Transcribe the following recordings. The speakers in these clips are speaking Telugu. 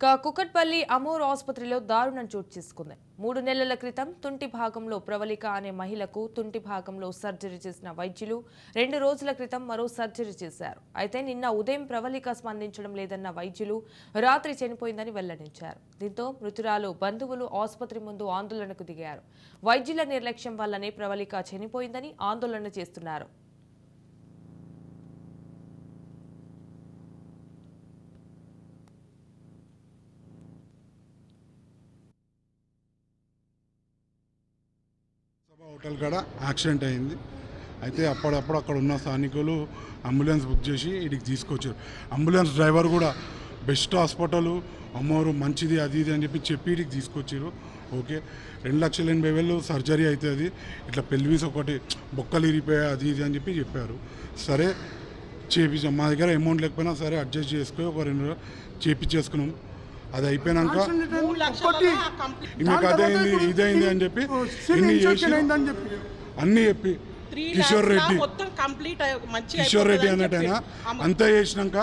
కుకట్పల్లి అమోర్ ఆసుపత్రిలో దారుణం చోటు చేసుకుంది. 3 నెలల క్రితం తుంటి భాగంలో ప్రవళిక అనే మహిళకు తుంటి భాగంలో సర్జరీ చేసిన వైద్యులు 2 రోజుల క్రితం మరో సర్జరీ చేశారు. అయితే నిన్న ఉదయం ప్రవళిక స్పందించడం లేదన్న వైద్యులు రాత్రి చనిపోయిందని వెల్లడించారు. దీంతో మృతురాలు బంధువులు ఆసుపత్రి ముందు ఆందోళనకు దిగారు. వైద్యుల నిర్లక్ష్యం వల్లనే ప్రవళిక చనిపోయిందని ఆందోళన చేస్తున్నారు. హోటల్ కాడ యాక్సిడెంట్ అయింది. అయితే అప్పుడప్పుడు అక్కడ ఉన్న స్థానికులు అంబులెన్స్ బుక్ చేసి ఇడికి తీసుకొచ్చారు. అంబులెన్స్ డ్రైవర్ కూడా బెస్ట్ హాస్పిటల్ అమ్మోరు మంచిది అది ఇది అని చెప్పి ఇడికి తీసుకొచ్చారు. ఓకే, 2,80,000 సర్జరీ అవుతుంది, ఇట్లా పెల్విస్ ఒకటి బొక్కలు ఇరిపోయాయి అది ఇది అని చెప్పారు. సరే చేపించాం, మా దగ్గర అమౌంట్ లేకపోయినా సరే అడ్జస్ట్ చేసుకొని ఒక 2 రోజులు చేపించేసుకున్నాం. అది అయిపోయినాక ఈమెకు అదైంది ఇదైంది అని చెప్పి అన్నీ చెప్పి కిషోర్ రెడ్డి అన్నట్టయినా అంతా చేసినాక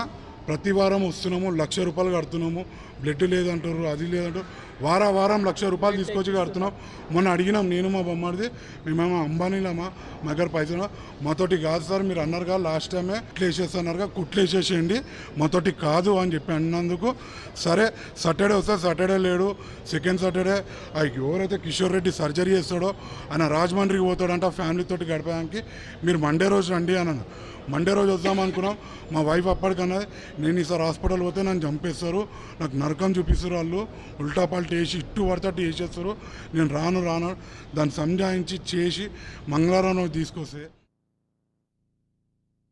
ప్రతి వారం వస్తున్నాము, ₹1,00,000 కడుతున్నాము. బ్లడ్ లేదంటారు, అది లేదంటారు. వారం ₹1,00,000 తీసుకొచ్చి కడుతున్నాం. మొన్న అడిగినాం, నేను మా బొమ్మడిది, మేమేమో అంబానీలమ్మా, మా దగ్గర పైసలు మాతోటి కాదు సార్, మీరు అన్నారుగా లాస్ట్ టైమే కుట్లు వేసేస్తున్నారుగా, కుట్లు వేసేసేయండి, మాతోటి కాదు అని చెప్పి అన్నందుకు సరే సాటర్డే వస్తే సాటర్డే లేడు, సెకండ్ సాటర్డే ఎవరైతే కిషోర్ రెడ్డి సర్జరీ చేస్తాడో ఆయన రాజమండ్రికి పోతాడంట ఫ్యామిలీతోటి గడపడానికి, మీరు మండే రోజు రండి అని అన్నారు. మండే రోజు వద్దాం అనుకున్నాం. మా వైఫ్ అప్పటికన్నది, నేను ఈసారి హాస్పిటల్ పోతే నన్ను చంపేస్తారు, నాకు నరకం చూపిస్తారు, వాళ్ళు ఉల్టా పాల్టీ వేసి ఇట్టు పడతట్టు వేసేస్తారు, నేను రాను దాన్ని సంజాయించి చేసి మంగళవారం తీసుకొస్తే